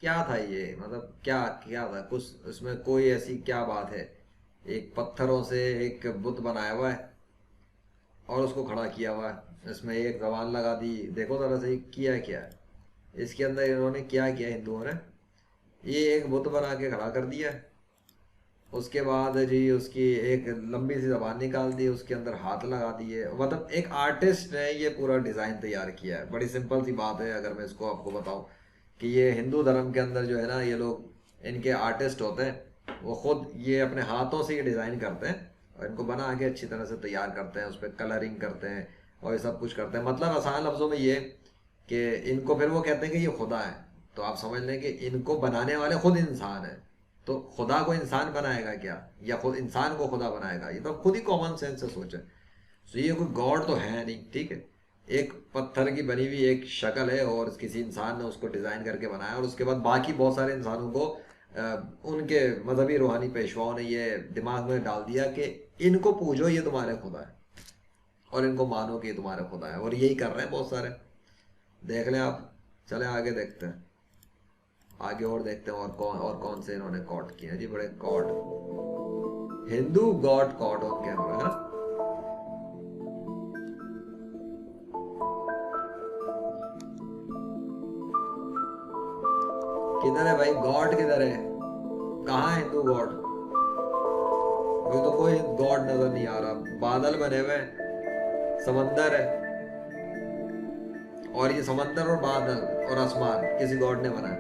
क्या था ये, मतलब क्या क्या था कुछ उसमें, कोई ऐसी क्या बात है? एक पत्थरों से एक बुत बनाया हुआ है और उसको खड़ा किया हुआ है, इसमें एक जबान लगा दी। देखो जरा से किया क्या है इसके अंदर, इन्होंने क्या किया हिंदुओं ने। ये एक बुत बना के खड़ा कर दिया। उसके बाद जी उसकी एक लंबी सी जबान निकाल दी, उसके अंदर हाथ लगा दिए। मतलब एक आर्टिस्ट ने ये पूरा डिजाइन तैयार किया है। बड़ी सिंपल सी बात है, अगर मैं इसको आपको बताऊं कि ये हिंदू धर्म के अंदर जो है ना, ये लोग इनके आर्टिस्ट होते हैं, वो खुद ये अपने हाथों से ये डिजाइन करते हैं और इनको बना के अच्छी तरह से तैयार करते हैं, उस पर कलरिंग करते हैं और ये सब कुछ करते हैं। मतलब आसान लफ्जों में ये कि इनको फिर वो कहते हैं कि ये खुदा है। तो आप समझ लें कि इनको बनाने वाले खुद इंसान है। तो खुदा को इंसान बनाएगा क्या, या खुद इंसान को खुदा बनाएगा? ये तो खुद ही कॉमन सेंस से सोचे। तो ये कोई गॉड तो है नहीं, ठीक है। एक पत्थर की बनी हुई एक शक्ल है और किसी इंसान ने उसको डिजाइन करके बनाया, और उसके बाद बाकी बहुत सारे इंसानों को उनके मजहबी रूहानी पेशवाओं ने ये दिमाग में डाल दिया कि इनको पूजो, ये तुम्हारे खुदा है, और इनको मानो कि ये तुम्हारे खुदा है। और यही कर रहे हैं बहुत सारे, देख लें आप। चले आगे देखते हैं, आगे और देखते हैं और कौन से इन्होंने कॉट किए हैं जी, बड़े caught. Hindu god caught on camera है ना। किधर है भाई गॉड, किधर है? कहाँ है हिंदू गॉड? मुझे तो कोई गॉड नजर नहीं आ रहा। बादल बने हुए हैं, समंदर है, और ये समंदर और बादल और आसमान किसी गॉड ने बनाया?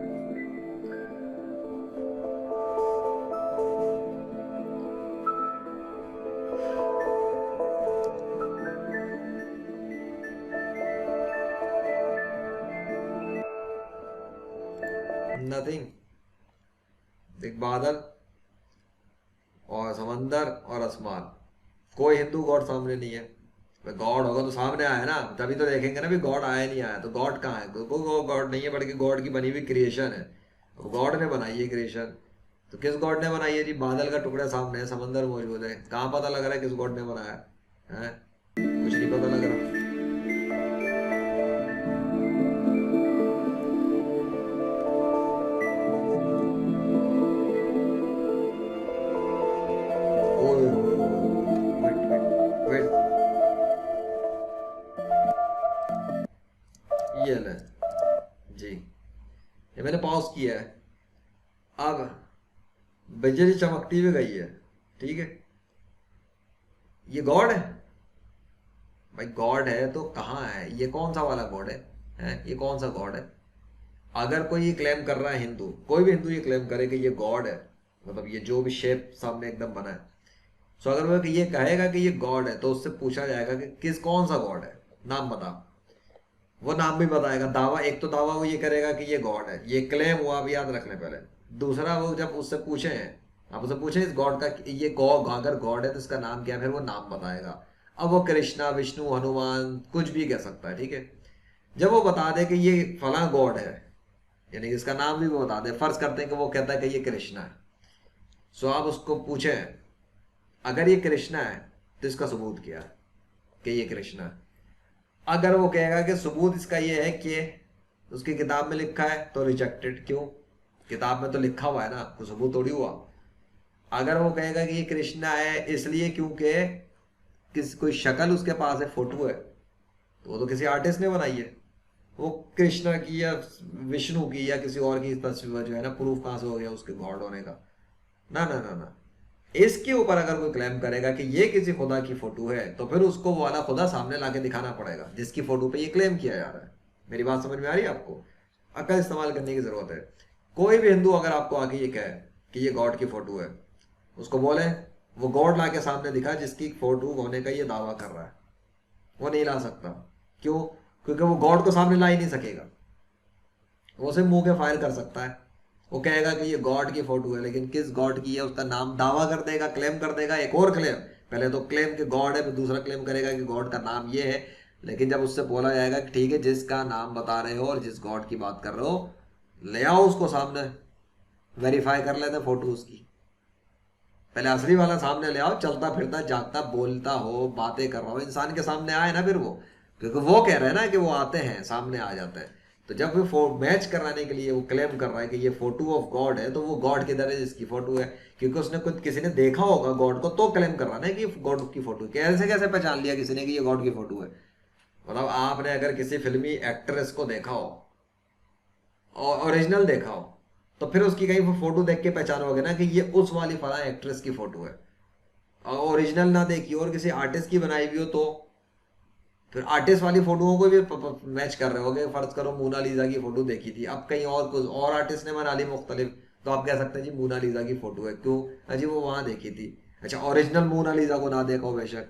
नथिंग। एक बादल और समंदर और आसमान, कोई हिंदू गॉड सामने नहीं है। गॉड होगा तो सामने आया ना, तभी तो देखेंगे ना भी गॉड आया नहीं आया। तो गॉड कहाँ है? कोई गॉड नहीं है, बल्कि गॉड की बनी हुई क्रिएशन है। गॉड ने बनाई है क्रिएशन। तो किस गॉड ने बनाई है जी? बादल का टुकड़ा सामने है, समंदर मौजूद है, कहाँ पता लग रहा है किस गॉड ने बनाया है? कुछ नहीं पता लग रहा। ओए ओए ओए, वेट वेट वेट, ये ले जी, ये मैंने पॉज किया है। अब बिजली चमकती हुई गई है, ठीक है। ये गॉड है भाई? गॉड है तो कहाँ है? ये कौन सा वाला गॉड है? ये कौन सा गॉड है? अगर कोई ये क्लेम कर रहा है, हिंदू, कोई भी हिंदू ये क्लेम करे कि ये गॉड है, मतलब ये जो भी शेप सामने एकदम बना है, सो अगर वो ये कहेगा कि ये गॉड है, तो उससे पूछा जाएगा कि किस कौन सा गॉड है, नाम बता। वो नाम भी बताएगा। दावा, एक तो दावा वो ये करेगा कि ये गॉड है, ये क्लेम हुआ, अब याद रख ले पहले। दूसरा, वो जब उससे पूछे, आप उससे पूछे इस गॉड का, ये गॉड अगर गॉड है तो इसका नाम क्या है, फिर वो नाम बताएगा। अब वो कृष्णा, विष्णु, हनुमान कुछ भी कह सकता है, ठीक है। जब वो बता दे कि ये फला गॉड है, यानी कि इसका नाम भी वो बता दे, फर्ज करते हैं कि वो कहता है कि ये कृष्णा है। सो आप उसको पूछे अगर ये कृष्णा है तो इसका सबूत क्या है कि ये कृष्णा है? अगर वो कहेगा कि सबूत इसका ये है कि उसकी किताब में लिखा है, तो रिजेक्टेड। क्यों? किताब में तो लिखा हुआ है ना, कोई सबूत थोड़ी हुआ। अगर वो कहेगा कि ये कृष्णा है इसलिए क्योंकि किस कोई शक्ल उसके पास है, फोटो है, तो वो तो किसी आर्टिस्ट ने बनाई है। वो कृष्णा की या विष्णु की या किसी और की तस्वीर जो है ना, प्रूफ कहाँ से हो गया उसके गॉड होने का? ना ना ना ना। इसके ऊपर अगर कोई क्लेम करेगा कि ये किसी खुदा की फोटो है, तो फिर उसको वो वाला खुदा सामने लाके दिखाना पड़ेगा जिसकी फोटो पे ये क्लेम किया जा रहा है। मेरी बात समझ में आ रही है आपको? अक्ल इस्तेमाल करने की जरूरत है। कोई भी हिंदू अगर आपको आके ये कहे कि ये गॉड की फोटो है, उसको बोले वो गॉड लाके सामने दिखा जिसकी फोटो होने का ये दावा कर रहा है। वो नहीं ला सकता। क्यों? क्योंकि वो गॉड को सामने ला ही नहीं सकेगा। वो सिर्फ मुंह के फायर कर सकता है। वो कहेगा कि ये गॉड की फोटो है, लेकिन किस गॉड की है उसका नाम दावा कर देगा, क्लेम कर देगा, एक और क्लेम। पहले तो क्लेम कि गॉड है, फिर दूसरा क्लेम करेगा कि गॉड का नाम ये है। लेकिन जब उससे बोला जाएगा कि ठीक है, जिसका नाम बता रहे हो और जिस गॉड की बात कर रहे हो, ले आओ उसको सामने, वेरीफाई कर लेते फोटो उसकी। पहले असली वाला सामने ले आओ, चलता फिरता जागता बोलता हो, बातें कर रहा हो, इंसान के सामने आए ना फिर वो। क्योंकि वो कह रहे हैं ना कि वो आते हैं, सामने आ जाते हैं। तो जब वो मैच कराने के लिए वो क्लेम कर रहा है कि ये फोटो ऑफ गॉड है, तो वो गॉड किधर है जिसकी फोटो है? क्योंकि उसने खुद किसी ने देखा होगा गॉड को, तो क्लेम कर रहा है कि गॉड की फोटो। कैसे कैसे पहचान लिया किसी ने कि ये गॉड की फोटो है? मतलब आपने अगर किसी फिल्मी एक्ट्रेस को देखा हो और ओरिजिनल देखा हो, तो फिर उसकी कहीं वो फोटो देख के पहचानोगे ना कि ये उस वाली फला एक्ट्रेस की फोटो है। और ओरिजिनल ना देखी और किसी आर्टिस्ट की बनाई हुई हो, तो फिर आर्टिस्ट वाली फोटोओं को भी मैच कर रहे होगे। फर्ज करो मोनालिसा की फोटो देखी थी, अब कहीं और कुछ और आर्टिस्ट ने बना ली मुख्तलिफ, तो आप कह सकते हैं जी मोनालिसा की फोटो है। क्यों? अजी वो वहां देखी थी। अच्छा, ओरिजिनल मोनालिसा को ना देखो बेशक,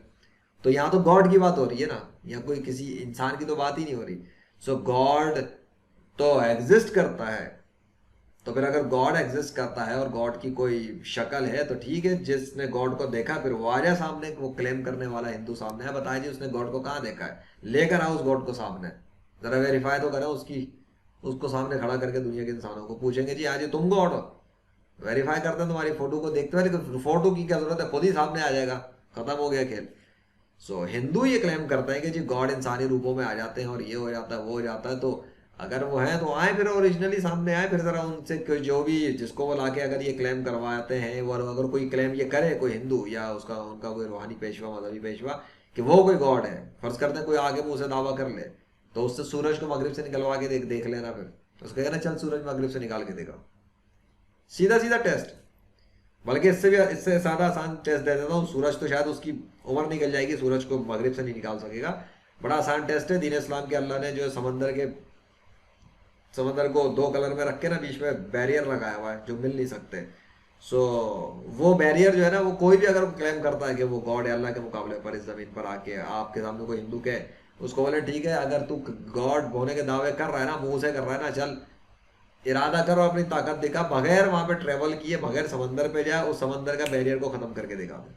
तो यहाँ तो गॉड की बात हो रही है ना, यहाँ कोई किसी इंसान की तो बात ही नहीं हो रही। सो गॉड तो एग्जिस्ट करता है। तो फिर अगर गॉड एग्जिस्ट करता है और गॉड की कोई शक्ल है तो ठीक है, जिसने गॉड को देखा फिर वो आ जाए सामने, वो क्लेम करने वाला हिंदू सामने है, बताए जी उसने गॉड को कहाँ देखा है, लेकर आओ उस गॉड को सामने, जरा वेरीफाई तो करें उसकी, उसको सामने खड़ा करके दुनिया के इंसानों को पूछेंगे जी हाँ जी तुम गॉड हो, वेरीफाई करते हैं तुम्हारी फोटो को देखते हुए, लेकिन फोटो की क्या जरूरत है, खुद ही सामने आ जाएगा, खत्म हो गया खेल। सो हिंदू ये क्लेम करता है कि जी गॉड इंसानी रूपों में आ जाते हैं और ये हो जाता है वो हो जाता है। तो अगर वो है तो आए फिर ओरिजिनली सामने आए, फिर जरा उनसे जो भी जिसको वो लाके अगर ये क्लेम करवाते हैं, और अगर कोई क्लेम ये करे कोई हिंदू या उसका उनका कोई रूहानी पेशवा मजहबी पेशवा कि वो कोई गॉड है, फर्ज करते हैं कोई आगे मुंह से दावा कर ले, तो उससे सूरज को मगरिब से निकलवा के देख लेना, फिर उसको कहना चल सूरज मगरिब से निकाल के देखा, सीधा सीधा टेस्ट। बल्कि इससे भी इससे ज्यादा आसान टेस्ट दे देता हूँ, सूरज तो शायद उसकी उम्र निकल जाएगी, सूरज को मगरिब से नहीं निकाल सकेगा। बड़ा आसान टेस्ट है, दीन इस्लाम के अल्लाह ने जो समंदर को दो कलर में रख के ना बीच में बैरियर लगाया हुआ है जो मिल नहीं सकते। सो वो बैरियर जो है ना, वो कोई भी अगर क्लेम करता है कि वो गॉड है, अल्लाह के मुकाबले पर इस जमीन पर आके आपके सामने कोई हिंदू के, उसको बोले ठीक है अगर तू गॉड होने के दावे कर रहा है ना, मुंह से कर रहा है ना, चल इरादा करो अपनी ताकत दिखा, बगैर वहां पे ट्रेवल किए, बगैर समंदर पे जाए, उस समंदर का बैरियर को खत्म करके दिखा दे।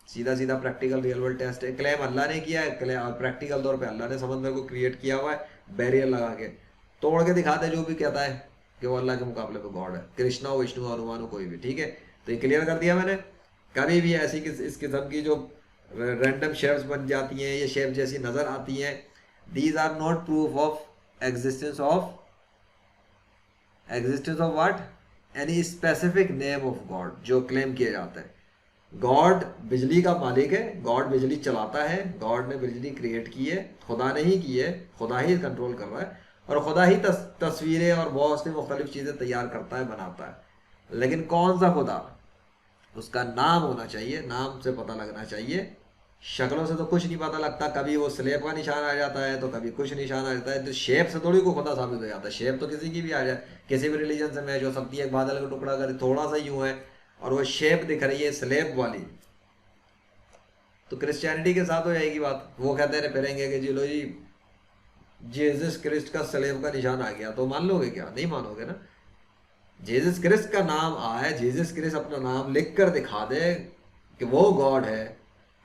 सीधा सीधा प्रैक्टिकल रियल वर्ल्ड टेस्ट है, क्लेम अल्लाह ने किया है, क्लेम प्रैक्टिकल तौर पे अल्लाह ने समंदर को क्रिएट किया हुआ है बैरियर लगा के, तोड़ के दिखाते जो भी कहता है कि वो अल्लाह के मुकाबले पे गॉड है, कृष्णा हो विष्णु हो हनुमान हो कोई भी, ठीक है। तो ये क्लियर कर दिया मैंने। कभी भी ऐसी इस किस्म की जो रैंडम शेप्स बन जाती हैं, ये शेप जैसी नजर आती हैं, these are not proof of existence of what, any specific name of god जो क्लेम किया जाता है। गॉड बिजली का मालिक है, गॉड बिजली चलाता है, गॉड ने बिजली क्रिएट की है, खुदा ने ही की है, खुदा ही कंट्रोल कर रहा है, और खुदा ही तस्वीरें और बहुत सी मुख्तलिफ चीज़ें तैयार करता है, बनाता है। लेकिन कौन सा खुदा, उसका नाम होना चाहिए, नाम से पता लगना चाहिए। शक्लों से तो कुछ नहीं पता लगता, कभी वो स्लेब का निशान आ जाता है तो कभी कुछ निशान आ जाता है, तो शेप से थोड़ी को खुदा साबित हो जाता है। शेप तो किसी की भी आ जाए, किसी भी रिलीजन से मैच हो सकती है। एक बादल का टुकड़ा अगर थोड़ा सा यूं है और वो शेप दिख रही है स्लेब वाली, तो क्रिश्चियनिटी के साथ हो जाएगी बात। वो कहते हैं फिरेंगे कि जी लो जी जीसस क्रिस्ट का स्लेब का निशान आ गया, तो मान लोगे क्या? नहीं मानोगे ना। जीसस क्रिस्ट का नाम आए, जीसस क्रिस्ट अपना नाम लिख कर दिखा दे कि वो गॉड है,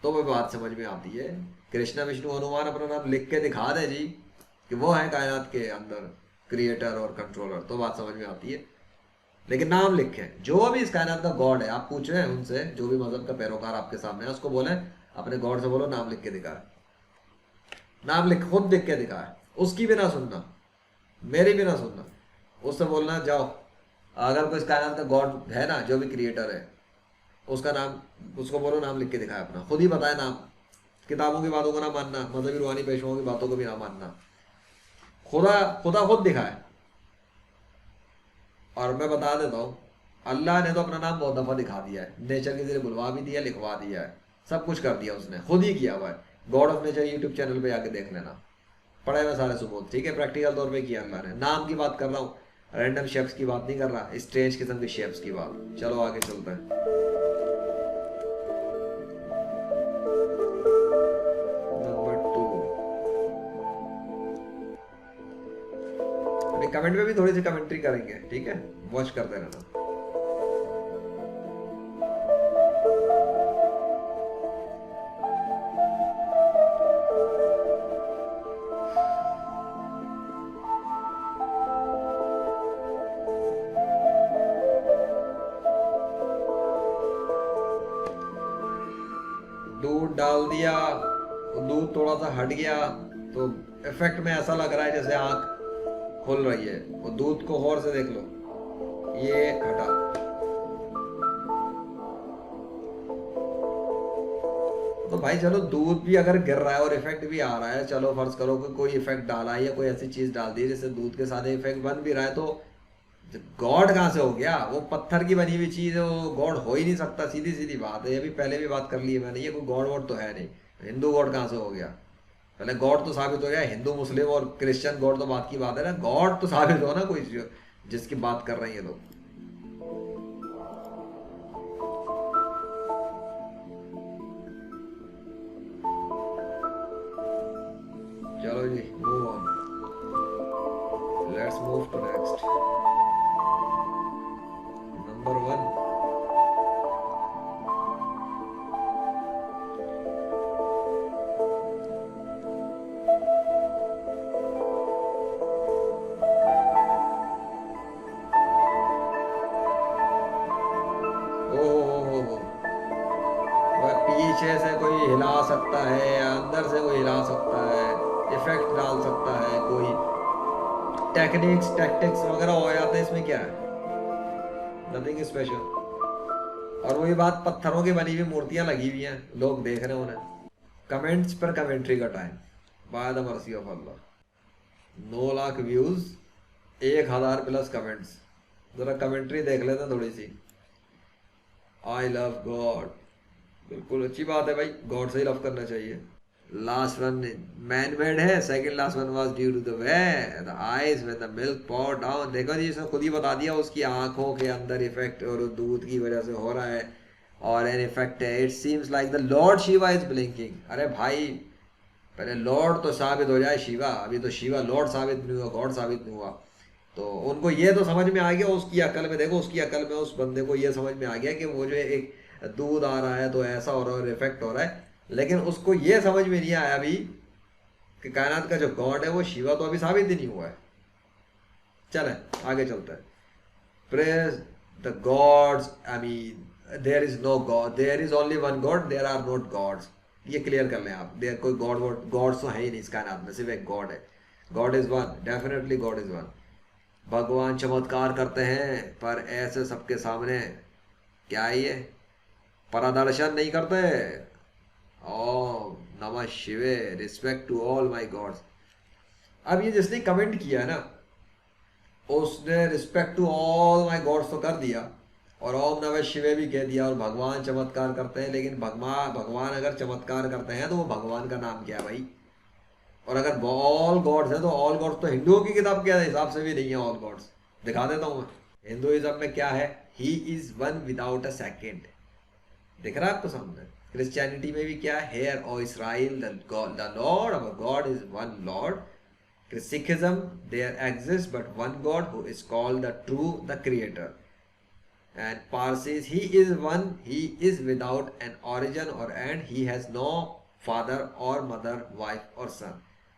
तो वो बात समझ में आती है। कृष्णा विष्णु हनुमान अपना नाम लिख के दिखा दे जी कि वो है कायनात के अंदर क्रिएटर और कंट्रोलर, तो बात समझ में आती है। लेकिन नाम लिखे, जो भी इस कायनात का गॉड है, आप पूछ रहे हैं उनसे, जो भी मजहब का पैरोकार आपके सामने है, उसको बोले अपने गॉड से बोलो नाम लिख के दिखा, नाम लिख खुद लिख के दिखा, उसकी भी ना सुनना, मेरी भी ना सुनना, उससे बोलना जाओ अगर कोई इस कायनात का गॉड है ना, जो भी क्रिएटर है, उसका नाम, उसको बोलो नाम लिख के दिखाए अपना, खुद ही बताए नाम। किताबों की बातों को ना मानना, मजहबी रूहानी पेशवाओं की बातों को भी ना मानना, खुदा खुदा खुद दिखाए। और मैं बता देता हूँ, अल्लाह ने तो अपना नाम बहुत दफा दिखा दिया है, नेचर के जरिए बुलवा भी दिया, लिखवा दिया है, सब कुछ कर दिया उसने, खुद ही किया हुआ है। God of nature YouTube channel पे जाके देख लेना, पढ़े हुए सारे सबूत, ठीक है। प्रैक्टिकल तौर पे किया अल्लाह ने। नाम की बात कर रहा हूँ, रैंडम शेप्स की बात नहीं कर रहा, स्ट्रेंज किस्म के शेप्स की बात। चलो आगे चलते हैं। कमेंट में भी थोड़ी सी कमेंट्री करेंगे, ठीक है, वॉच करते रहना। दूध डाल दिया, दूध थोड़ा सा हट गया तो इफेक्ट में ऐसा लग रहा है जैसे आंख खुल रही है। वो दूध को गौर से देख लो, ये हटा। तो भाई चलो दूध भी अगर गिर रहा है और इफेक्ट भी आ रहा है, चलो फर्ज करो कि कोई इफेक्ट डाला है या कोई ऐसी चीज डाल दी जिससे दूध के साथ इफेक्ट बन भी रहा है, तो गॉड कहाँ से हो गया? वो पत्थर की बनी हुई चीज है, वो गॉड हो ही नहीं सकता। सीधी सीधी बात है, ये भी पहले भी बात कर ली है मैंने, ये कोई गॉड वॉड तो है नहीं। हिंदू गॉड कहाँ से हो गया? पहले गॉड तो साबित हो गया। हिंदू मुस्लिम और क्रिश्चियन गॉड तो बात की बात है ना, गॉड तो साबित हो ना कोई जिसकी बात कर रहे हैं ये लोग। चलो जी, move on, let's move to next. Number 1, ओ वह पीछे से कोई हिला सकता है या अंदर से कोई हिला सकता है, इफेक्ट डाल सकता है, कोई टेक्निक्स टैक्टिक्स वगैरह हो जाते हैं, इसमें क्या है? Nothing special. और वही बात, पत्थरों की बनी हुई मूर्तियां लगी हुई हैं, लोग देख रहे हैं उन्हें। कमेंट्स पर कमेंट्री का time, by the mercy of Allah. 9 lakh views, 1000 plus comments. जरा कमेंट्री देख लेते हैं थोड़ी सी। आई लव गॉड, बिल्कुल अच्छी बात है भाई, गॉड से ही लव करना चाहिए। लास्ट वन मैन मेड है, second last one was due to the way the eyes when the milk pour down. देखो जी, इसने खुद ही बता दिया, उसकी आंखों के अंदर इफेक्ट और दूध की वजह से हो रहा है। और एन इफेक्ट है, it seems like the Lord Shiva is blinking. अरे भाई पहले लॉर्ड तो साबित हो जाए शिवा, अभी तो शिवा लॉर्ड साबित नहीं हुआ, गॉड साबित नहीं हुआ। तो उनको ये तो समझ में आ गया, उसकी अकल में देखो, उसकी अकल में उस बंदे को ये समझ में आ गया कि वो जो एक दूध आ रहा है तो ऐसा हो रहा है और इफेक्ट हो रहा है। लेकिन उसको ये समझ में नहीं आया अभी कि कायनात का जो गॉड है वो शिवा तो अभी साबित ही नहीं हुआ है। चले आगे चलते हैं। Praise the gods, I mean there is no god, there is only one god, there are not gods. ये क्लियर कर लें आप, देयर कोई गॉड गॉड्स तो है ही नहीं इस कायनात में, सिर्फ एक गॉड है। God is one, definitely God is one. भगवान चमत्कार करते हैं पर ऐसे सबके सामने क्या है ये, परादर्शन नहीं करते। ओम नमः शिवे, respect to all my gods. अब ये जिसने कमेंट किया है ना, उसने respect to all my gods तो कर दिया और ओम नमः शिवे भी कह दिया और भगवान चमत्कार करते हैं। लेकिन भगवान अगर चमत्कार करते हैं तो वो भगवान का नाम क्या है भाई? और अगर ऑल गॉड्स है तो ऑल गॉड्स तो हिंदुओं की किताब के हिसाब से भी नहीं है ऑल गॉड्स। दिखा देता हूं मैं, हिंदुइज्म में क्या है, ही is one without a second. दिख रहा है आपको सामने? क्रिश्चियनिटी में भी क्या है, hear O Israel the lord our god is one lord. Sikhism, there exists but one God who is called the true, the creator. And Parsis, he is one, he is without an origin or end, he has no father or mother, wife or son.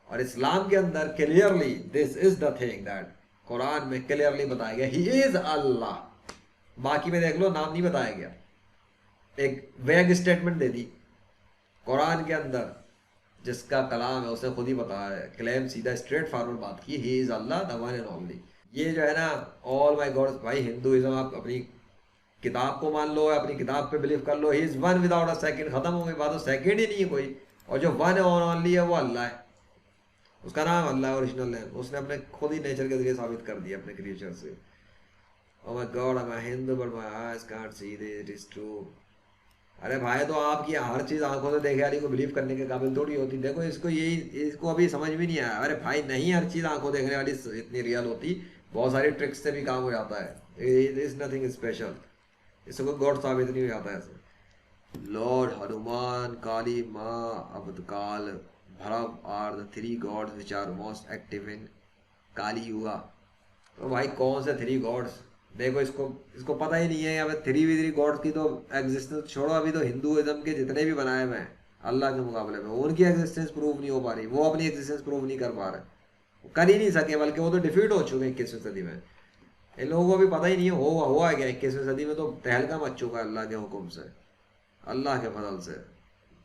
और इस्लाम के अंदर clearly this is the thing that Quran में clearly बताया गया, he is अल्लाह। बाकी में देख लो, नाम नहीं बताया गया, एक वैग स्टेटमेंट दे दी कुरान के अंदर। जिसका कलाम है उसने खुद ही बताया है, क्लेम सीधा स्ट्रेट फॉरवर्ड बात की, he is Allah the one and only. ये जो है ना ऑल माय गॉड, भाई हिंदुइज्म आप अपनी किताब को मान लो, अपनी किताब पे बिलीव कर लो, he is one without a second, खत्म हो गई बात, तो सेकंड ही नहीं है कोई। और जो वन और ओनली है वो अल्लाह है, उसका नाम अल्लाह है, ओरिजिनल है। उसने अपने खुद ही नेचर के जरिए साबित कर दिया अपने क्रिएचर से। Oh my God, I am Hindu but my eyes can't see this, it is true. अरे भाई तो आपकी हर चीज आंखों से देखे वाली को बिलीव करने के काबिल थोड़ी होती। देखो इसको, यही इसको अभी समझ में नहीं आया। अरे भाई नहीं, हर चीज आंखों देखने वाली इतनी रियल होती, बहुत सारी ट्रिक्स से भी काम हो जाता है। इज नथिंग स्पेशल, इससे कोई गॉड साबित नहीं हो जाता ऐसे। लॉर्ड हनुमान, काली माँ, अब्दकाल, Bhairav are the 3 gods which are most active in Kali Yuga. तो भाई कौन से 3 गॉड्स? देखो इसको पता ही नहीं है। यहाँ पे 3 गॉड्स की तो एग्जिस्टेंस छोड़ो, अभी तो हिंदुइज्म के जितने भी बनाए हुए हैं अल्लाह के मुकाबले में, उनकी एग्जिस्टेंस प्रूव नहीं हो पा रही, वो अपनी एग्जिस्टेंस प्रूव नहीं कर पा रहे, कर ही नहीं सके, बल्कि वो तो डिफीट हो चुके 21वीं सदी में। इन लोगों को अभी पता ही नहीं है हुआ क्या 21वीं सदी में, तो तहलका मच चुका है अल्लाह के हुक्म से, अल्लाह के फजल से।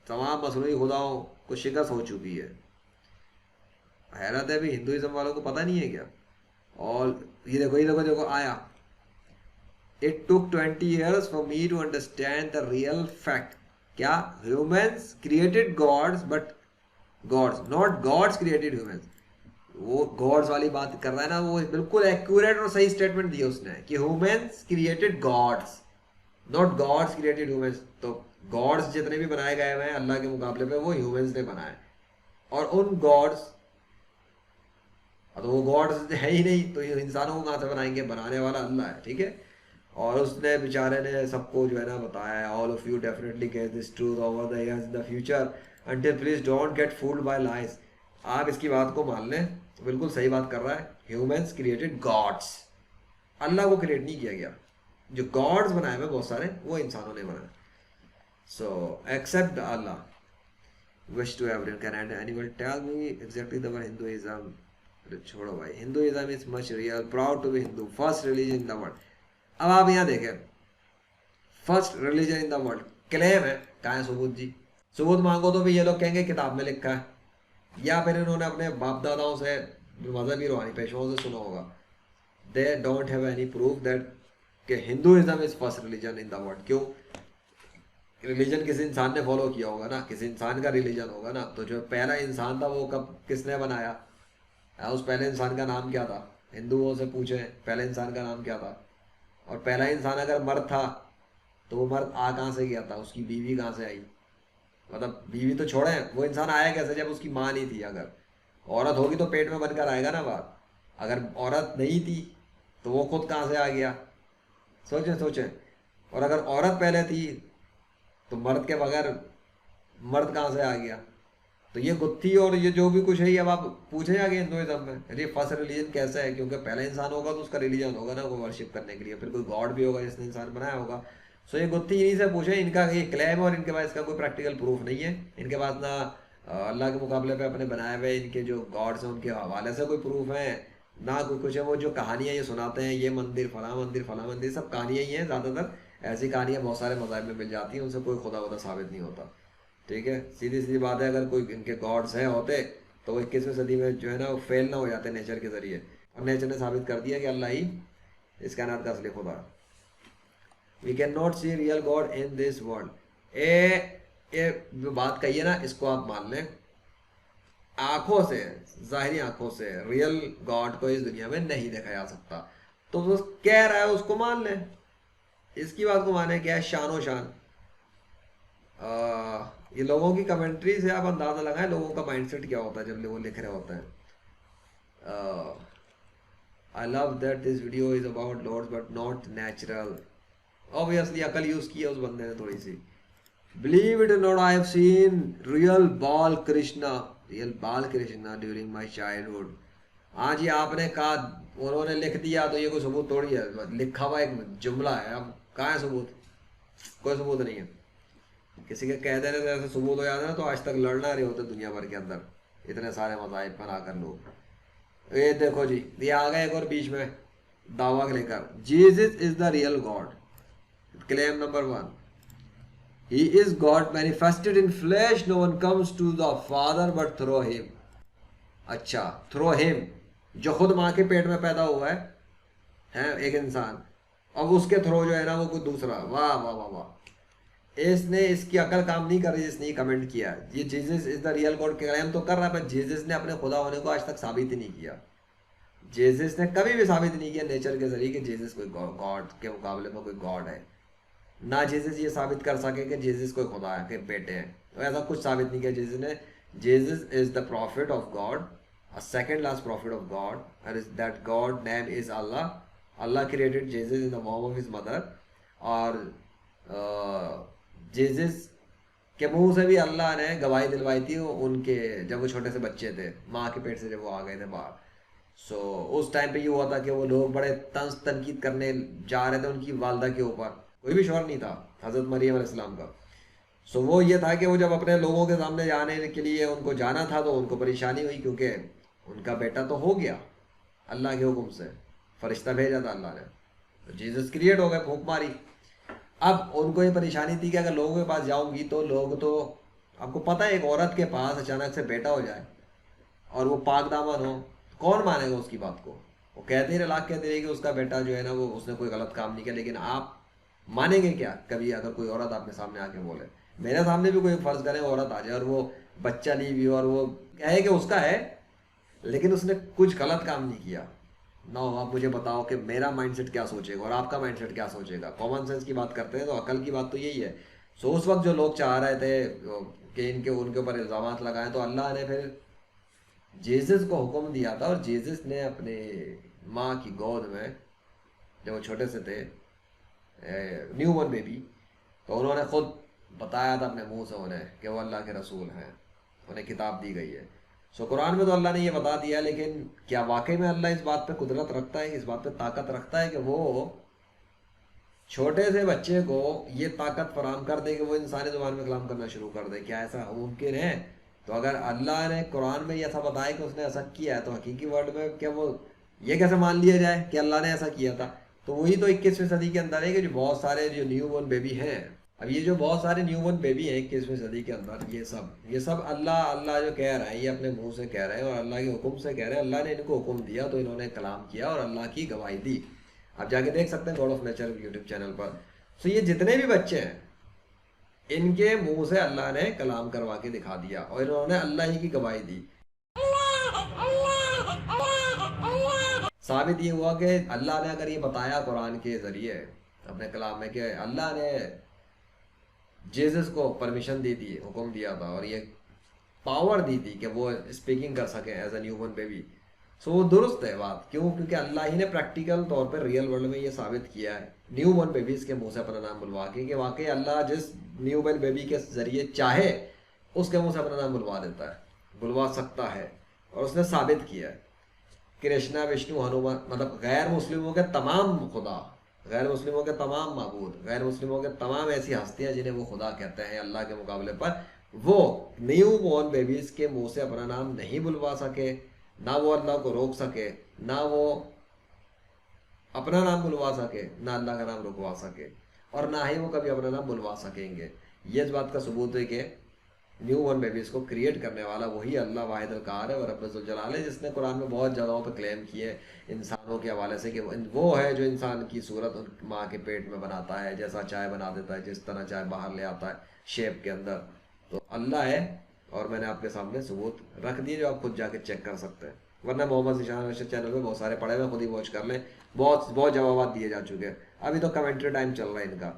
तमाम मसनूई खुदाओं को शिकस्त हो चुकी है। हैरत है भी, हिंदुइज्म वालों को पता नहीं है क्या? और ये देखो देखो आया, it took 20 years for me to understand the real fact. क्या? Humans created gods but gods not gods created humans. वो गॉड्स वाली बात कर रहा है ना, वो बिल्कुल एक्यूरेट और सही स्टेटमेंट दिया उसने कि humans created gods not gods created humans. तो गॉड्स जितने भी बनाए गए हुए हैं अल्लाह के मुकाबले पे वो ह्यूमंस ने बनाए, और उन गॉड्स, तो वो गॉड्स है ही नहीं तो ये इंसानों को कहाँ से बनाएंगे? बनाने वाला अल्लाह है, ठीक है। और उसने बेचारे ने सबको जो है ना बताया, all of you definitely get this truth over the years in the future until please don't get fooled bye lies. आप इसकी बात को मान लें, बिल्कुल सही बात कर रहा है। ह्यूमंस क्रिएटेड गॉड्स, अल्लाह को क्रिएट नहीं किया गया। जो गॉड्स बनाए हुए बहुत सारे वो इंसानों ने बनाए। सो एक्सेप्ट अल्लाह wish to everyone can and anyone tell me exactly the word Hinduism. छोड़ो भाई, Hinduism is much real, proud to be Hindu, first religion in the world. अब आप यहाँ देखें, first religion in the world claim है, कहाँ है सबूत जी? सबूत मांगो तो भी ये लोग कहेंगे किताब में लिखा है, या फिर इन्होंने अपने बाप दादाओं से, मजहबी रूहानी पेशवाओं से सुना होगा। They don't have any proof that कि Hinduism is first religion in the world. क्यों? रिलीजन किसी इंसान ने फॉलो किया होगा ना, किसी इंसान का रिलीजन होगा ना। तो जो पहला इंसान था वो कब किसने बनाया? उस पहले इंसान का नाम क्या था? हिंदुओं से पूछे पहले इंसान का नाम क्या था। और पहला इंसान अगर मर्द था तो वो मर्द आ कहाँ से गया था? उसकी बीवी कहाँ से आई? मतलब बीवी तो छोड़े, वो इंसान आया कैसे जब उसकी माँ नहीं थी? अगर औरत होगी तो पेट में बनकर आएगा ना बाहर। अगर औरत नहीं थी तो वो खुद कहाँ से आ गया? सोचें सोचें। और अगर औरत पहले थी तो मर्द के बगैर मर्द कहाँ से आ गया? तो ये गुत्थी और ये जो भी कुछ है, ये अब आप पूछे आगे हिंदुइज्म में, अरे फर्स्ट रिलीजन कैसा है? क्योंकि पहला इंसान होगा तो उसका रिलीजन होगा ना वो वर्शिप करने के लिए, फिर कोई गॉड भी होगा जिसने इंसान बनाया होगा। सो ये गुत्थी इन्हीं से पूछे, इनका ये क्लेम है और इनके पास इसका कोई प्रैक्टिकल प्रूफ नहीं है। इनके पास ना अल्लाह के मुकाबले पे अपने बनाए हुए इनके जो गॉड्स हैं उनके हवाले से कोई प्रूफ है, ना कोई कुछ है। वो जो कहानियाँ ये सुनाते हैं, ये मंदिर फला मंदिर फला मंदिर, सब कहानियाँ ही हैं ज़्यादातर। ऐसी कहानियाँ बहुत सारे मज़ाहिब में मिल जाती हैं, उनसे कोई खुदा वुदा साबित नहीं होता, ठीक है। सीधी सीधी बात है, अगर कोई इनके गॉड्स हैं होते तो वो 21वीं सदी में जो है ना वो फेल ना हो जाते नेचर के जरिए। और नेचर ने साबित कर दिया कि अल्लाह ही इस कायनात का असली खुदा। We can not see real god in this world. ए जो बात कही है ना, इसको आप मान लें, आंखों से, जाहिरी आंखों से रियल गॉड को इस दुनिया में नहीं देखा जा सकता। तो वो कह रहा है उसको मान लें, इसकी बात को माने। क्या है? शानो शान। ये लोगों की कमेंट्री से आप अंदाजा लगाएं लोगों का माइंडसेट क्या होता है जब वो लिख रहे होते हैं। I love that this video is about lords but not natural. Obviously अकल यूज की है उस बंदे ने थोड़ी सी। बिलीव इट और not, I have seen real Bal Krishna during my childhood. हाँ जी, आपने कहा, उन्होंने लिख दिया तो ये कोई सबूत थोड़ी है, लिखा हुआ एक जुमला है। अब कहाँ है सबूत? कोई सबूत नहीं है। किसी के कह देने से ऐसे सबूत हो जाता है ना, तो आज तक लड़ना रहे होते दुनिया भर के अंदर इतने सारे मज़ाहिब बना कर लोग। ये देखो जी, ये आ गए एक और बीच में दावा लेकर, Jesus is the real god. Claim number 1, he is god manifested in flesh, no one comes to the father but through him. अच्छा, थ्रू हिम, जो खुद माँ के पेट में पैदा हुआ है एक इंसान, अब उसके थ्रू जो है ना वो कोई दूसरा। वाह वाह वाह वाह, इसने, इसकी अकल काम नहीं कर रही जिसने कमेंट किया। ये Jesus is the real god claim तो कर रहा है, पर जीसस ने अपने खुदा होने को आज तक साबित ही नहीं किया। जीसस ने कभी भी साबित नहीं किया नेचर के जरिए कि जीसस कोई गॉड के मुकाबले में कोई गॉड है। ना जीसस ये साबित कर सके कि जीसस कोई खुदा है, के बेटे हैं, तो ऐसा कुछ साबित नहीं किया जीसस ने। Jesus is the profit of God, a second last profit of god, and is that God name is Allah. Allah created Jesus in the form of his mother. और जीसस के मुंह से भी अल्लाह ने गवाही दिलवाई थी उनके, जब वो छोटे से बच्चे थे, माँ के पेट से जब वो आ गए थे बाहर। सो उस टाइम पे ये हुआ था कि वो लोग बड़े तंज तनकीद करने जा रहे थे उनकी वालदा के ऊपर। कोई भी शौहर नहीं था हज़रत मरियम अलैहिस्सलाम का। सो वो ये था कि वो जब अपने लोगों के सामने जाने के लिए उनको जाना था तो उनको परेशानी हुई, क्योंकि उनका बेटा तो हो गया अल्लाह के हुक्म से, फरिश्ता भेजा था अल्लाह ने, तो जीसस क्रिएट हो गए, फूंक मारी। अब उनको ये परेशानी थी कि अगर लोगों के पास जाऊंगी तो लोग तो, आपको पता है एक औरत के पास अचानक से बेटा हो जाए और वो पाक दामन हो, कौन मानेगा उसकी बात को? वो कहते रहे, लाख कहते रहे कि उसका बेटा जो है ना वो उसने कोई गलत काम नहीं किया, लेकिन आप मानेंगे क्या कभी अगर कोई औरत आपके सामने आके बोले? मेरे सामने भी कोई फर्ज करे औरत आ जाए और वो बच्चा ली भी और वो कहे कि उसका है, लेकिन उसने कुछ गलत काम नहीं किया ना, आप मुझे बताओ कि मेरा माइंडसेट क्या सोचेगा और आपका माइंडसेट क्या सोचेगा? कॉमन सेंस की बात करते हैं तो अकल की बात तो यही है। सो उस वक्त जो लोग चाह रहे थे कि इनके उनके ऊपर इल्ज़ामात लगाएं, तो अल्लाह ने फिर जीसस को हुक्म दिया था, और जीसस ने अपने माँ की गोद में जब वो छोटे से थे, न्यू बॉर्न बेबी, तो उन्होंने खुद बताया था अपने मुंह से उन्हें कि वो अल्लाह के रसूल हैं, उन्हें किताब दी गई है। सो कुरान में तो अल्लाह ने ये बता दिया, लेकिन क्या वाकई में अल्लाह इस बात पे कुदरत रखता है, इस बात पे ताकत रखता है कि वो छोटे से बच्चे को ये ताकत फराम कर दे कि वो इंसानी ज़ुबान में कलाम करना शुरू कर दे? क्या ऐसा मुमकिन है? तो अगर अल्लाह ने कुरान में ये ऐसा बताया कि उसने ऐसा किया है, तो हकीकी वर्ल्ड में क्या वो ये कैसे मान लिया जाए कि अल्लाह ने ऐसा किया था? तो वही तो 21वीं सदी के अंदर है कि जो बहुत सारे जो न्यू बोर्न बेबी हैं, अब ये जो बहुत सारे न्यू बोर्न बेबी हैं 21वीं सदी के अंदर, ये सब अल्लाह अल्लाह जो कह रहा है, ये अपने मुंह से कह रहे हैं और अल्लाह के हुक्म से कह रहे हैं। अल्लाह ने इनको हुक्म दिया तो इन्होंने कलाम किया और अल्लाह की गवाही दी। आप जाके देख सकते हैं God of nature YouTube channel पर। तो ये जितने भी बच्चे हैं, इनके मुंह से अल्लाह ने कलाम करवा के दिखा दिया और इन्होंने अल्लाह ही की गवाही दी। साबित ये हुआ कि अल्लाह ने अगर ये बताया कुरान के जरिए अपने कलाम में कि अल्लाह ने जीसस को परमिशन दी थी, हुक्म दिया था और ये पावर दी थी कि वो स्पीकिंग कर सके एज अ न्यूबॉर्न बेबी, सो वो दुरुस्त है बात। क्यों? क्योंकि अल्लाह ही ने प्रैक्टिकल तौर पर रियल वर्ल्ड में ये साबित किया है न्यूबॉर्न बेबीज के मुंह से अपना नाम बुलवा के कि वाकई अल्लाह जिस न्यूबॉर्न बेबी के जरिए चाहे उसके मुंह से अपना नाम बुलवा देता है, बुलवा सकता है, और उसने साबित किया है। कृष्णा, विष्णु, हनुमान, मतलब गैर मुस्लिमों के तमाम खुदा, गैर मुस्लिमों के तमाम माबूद, गैर मुस्लिमों के तमाम ऐसी हस्तियां जिन्हें वो खुदा कहते हैं अल्लाह के मुकाबले पर, वो न्यू बॉर्न बेबीज के मुंह से अपना नाम नहीं बुलवा सके, ना वो अल्लाह को रोक सके, ना वो अपना नाम बुलवा सके, ना अल्लाह का नाम रुकवा सके, और ना ही वो कभी अपना नाम बुलवा सकेंगे। ये इस बात का सबूत है कि न्यू बॉर्न बेबीज को क्रिएट करने वाला वही अल्लाह वाहिद अल क़हार है और रब्बुल जलाल है, जिसने कुरान में बहुत जगहों पर क्लेम किए इंसानों के हवाले से कि वो है जो इंसान की सूरत माँ के पेट में बनाता है, जैसा चाय बना देता है, जिस तरह चाय बाहर ले आता है शेप के अंदर, तो अल्लाह है। और मैंने आपके सामने सबूत रख दिए जो आप खुद जाके चेक कर सकते हैं, वरना मोहम्मद ज़ीशान रशीद चैनल पे बहुत सारे पड़े हुए, खुद ही वॉच कर लें, बहुत बहुत जवाब दिए जा चुके हैं। अभी तो कमेंट्री टाइम चल रहा है इनका।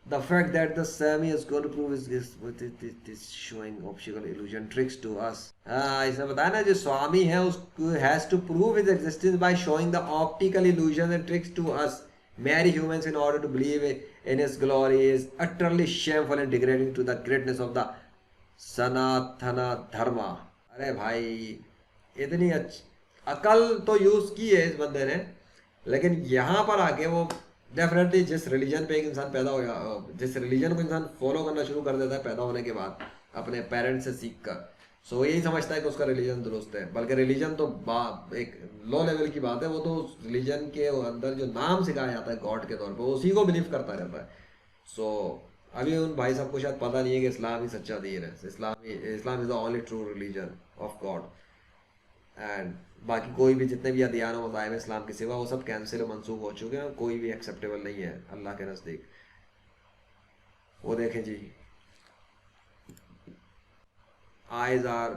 The fact that the Sami is going to prove is this showing optical illusion tricks to us. इसने बताया ना, जो स्वामी है उसको has to prove his existence by showing the optical illusion and tricks to us merry humans in order to believe in his glory is utterly shameful and degrading to the greatness of the सनातन धर्मा। अरे भाई, इतनी अच्छी अकल तो use की है इस बंदे ने, लेकिन यहाँ पर आके वो डेफिनेटली जिस रिलीजन पे एक इंसान पैदा हो, जिस रिलीजन को इंसान फॉलो करना शुरू कर देता है पैदा होने के बाद अपने पेरेंट्स से सीख कर, सो यही समझता है कि उसका रिलीजन दुरुस्त है। बल्कि रिलीजन तो एक लो लेवल की बात है, वो तो उस रिलीजन के अंदर जो नाम सिखाया जाता है गॉड के तौर पर, उसी को बिलीव करता रहता है। सो अभी उन भाई साहब को शायद पता नहीं है कि इस्लाम ही सच्चा दीन है, Islam is the only true religion of god, and बाकी कोई भी जितने भी अदियान और मज़ाहिब इस्लाम के सिवा वो सब कैंसिल और मनसूख हो चुके हैं, कोई भी एक्सेप्टेबल नहीं है अल्लाह के नज़दीक। वो देखें जी, आइज आर,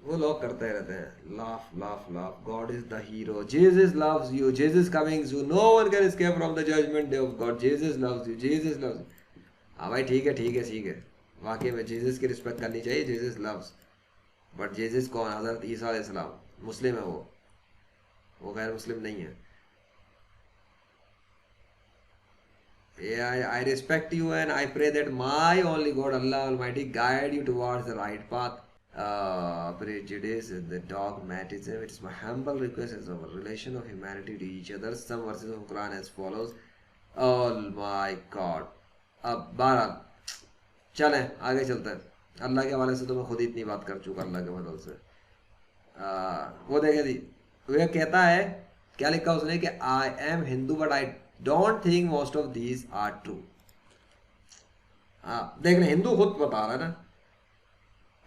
वो लोग करते रहते हैं laugh laugh laugh, god is the hero, Jesus loves you, Jesus coming soon, no one can escape from the judgement day of god, Jesus loves you, Jesus loves you. हाँ भाई, ठीक है ठीक है ठीक है, वाकई में जीसस की रिस्पेक्ट करनी चाहिए, जीसस लव्स, बट जीसस कौन? हज़रत ईसा अलैहिस्सलाम, मुस्लिम है वो गैर मुस्लिम नहीं है। I respect you and I pray that my only God, Allah Almighty, guide you towards the right path. Prejudice and the dogmatism. It is my humble request as a relation of humanity to each other. Some verses of Quran as follows. Oh my God. अब बहरहाल चलें आगे चलते हैं। अल्लाह के हवाले से तो मैं खुद ही इतनी बात कर चुका अल्लाह के फजल से। वो देखे थी, वह कहता है, क्या लिखा उसने कि I am Hindu but I don't think most of these are true. हाँ देख लें, हिंदू खुद बता रहा है ना,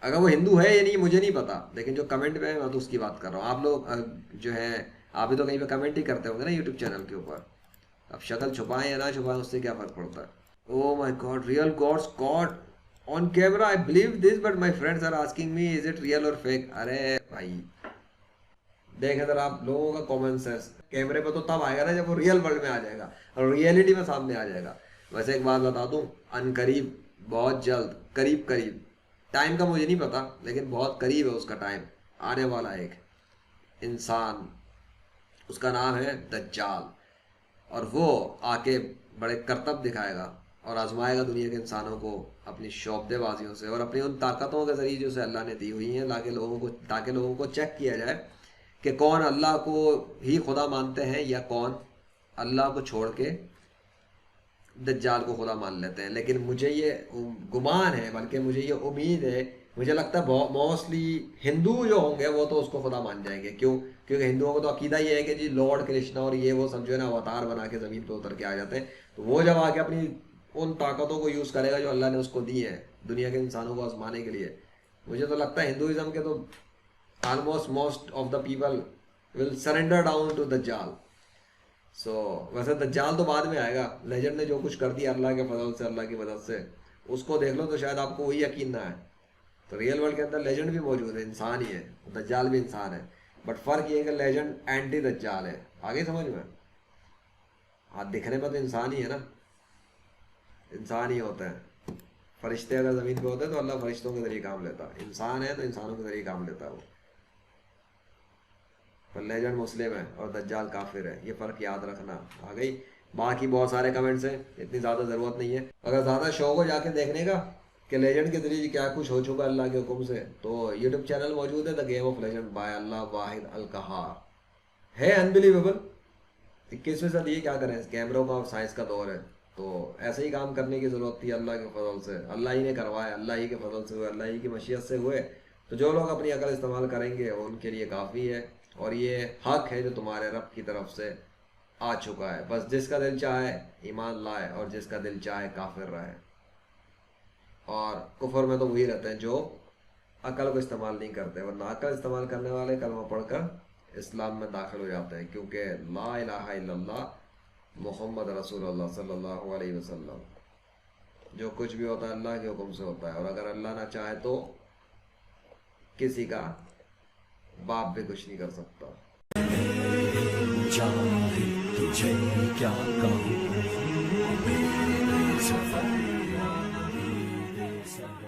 अगर वो हिंदू है या नहीं मुझे नहीं पता, लेकिन जो कमेंट में है मैं तो उसकी बात कर रहा हूँ। आप लोग जो है आप भी तो कहीं पे कमेंट ही करते होंगे ना यूट्यूब चैनल के ऊपर। अब शक्ल छुपाएं या ना छुपाएं उससे क्या फर्क पड़ता है। Oh my god, real gods god on camera, I believe this but my friends are asking me is it real और फेक। अरे भाई देखें जरा आप लोगों का कॉमन सेंस, कैमरे पे तो तब आएगा ना जब वो रियल वर्ल्ड में आ जाएगा और रियलिटी में सामने आ जाएगा। वैसे एक बात बता दूं, अनकरीब, बहुत जल्द, करीब करीब, टाइम का मुझे नहीं पता लेकिन बहुत करीब है उसका टाइम, आने वाला एक इंसान, उसका नाम है दज्जाल। और वो आके बड़े करतब दिखाएगा और आजमाएगा दुनिया के इंसानों को अपनी शौबदेबाजियों से और अपनी उन ताकतों के जरिए जो उसे अल्लाह ने दी हुई हैं, ताकि लोगों को चेक किया जाए कि कौन अल्लाह को ही खुदा मानते हैं या कौन अल्लाह को छोड़ के दज्जाल को खुदा मान लेते हैं। लेकिन मुझे ये गुमान है, बल्कि मुझे ये उम्मीद है, मुझे लगता है मोस्टली हिंदू जो होंगे वो तो उसको खुदा मान जाएंगे। क्यों? क्योंकि हिंदुओं को तो अकीदा ये है कि जी लॉर्ड कृष्णा और ये वो समझो ना अवतार बना के ज़मीन पे उतर के आ जाते हैं। तो वो जब आके अपनी उन ताकतों को यूज़ करेगा जो अल्लाह ने उसको दी है दुनिया के इंसानों को आजमाने के लिए, मुझे तो लगता है हिंदुज़म के तो almost most of the people will surrender down to दज्जाल। वैसे दज्जाल तो बाद में आएगा, लेजेंड ने जो कुछ कर दिया अल्लाह के फजल से, अल्लाह की मदद से, उसको देख लो तो शायद आपको वही यकीन ना आए। तो रियल वर्ल्ड के अंदर लेजेंड भी मौजूद है, इंसान ही है, दज्जाल भी इंसान है, बट फर्क ये है कि लेजेंड एंटी दज्जाल है। आगे समझ में? हाँ, दिखने में तो इंसान ही है ना, इंसान ही होता है। फरिश्ते अगर ज़मीन पे होते हैं तो अल्लाह फरिश्तों के जरिए काम लेता है, इंसान है तो इंसानों के जरिए काम लेता है वो। पर लेजेंड मुस्लिम है और दज्जाल काफिर है, ये फ़र्क याद रखना। आ गई? बाकी बहुत सारे कमेंट्स हैं, इतनी ज़्यादा ज़रूरत नहीं है। अगर ज़्यादा शौक हो जाके देखने का कि लेजेंड के जरिए क्या कुछ हो चुका अल्लाह के हुक्म से, तो यूट्यूब चैनल मौजूद है the game of legend by अल्लाह वाहिद अल कहार, है अनबिलीवेबल। 21वीं सदी क्या करें, कैमरों का और साइंस का दौर है, तो ऐसे ही काम करने की ज़रूरत थी अल्लाह के फजल से। अल्लाह ही ने करवाया, अल्लाह ही के फजल से हुए, अल्लाह ही की मशीयत से हुए। तो जो लोग अपनी अकल इस्तेमाल करेंगे उनके लिए काफ़ी है, और ये हक है जो तुम्हारे रब की तरफ से आ चुका है। बस जिसका दिल चाहे ईमान लाए और जिसका दिल चाहे काफिर रहे। और कुफर में तो वही रहते हैं जो अकल को इस्तेमाल नहीं करते, वरना अकल इस्तेमाल करने वाले कलमा पढ़कर इस्लाम में दाखिल हो जाते हैं, क्योंकि ला इलाहा इल्लल्लाह मुहम्मद रसूलुल्लाह सल्लल्लाहु अलैहि वसल्लम, जो कुछ भी होता है अल्लाह के हुक्म से होता है। और अगर अल्लाह ना चाहे तो किसी का बाप भी कुछ नहीं कर सकता। चाहे तुझे क्या कहूँ, मेरे सफर, मेरे सफर।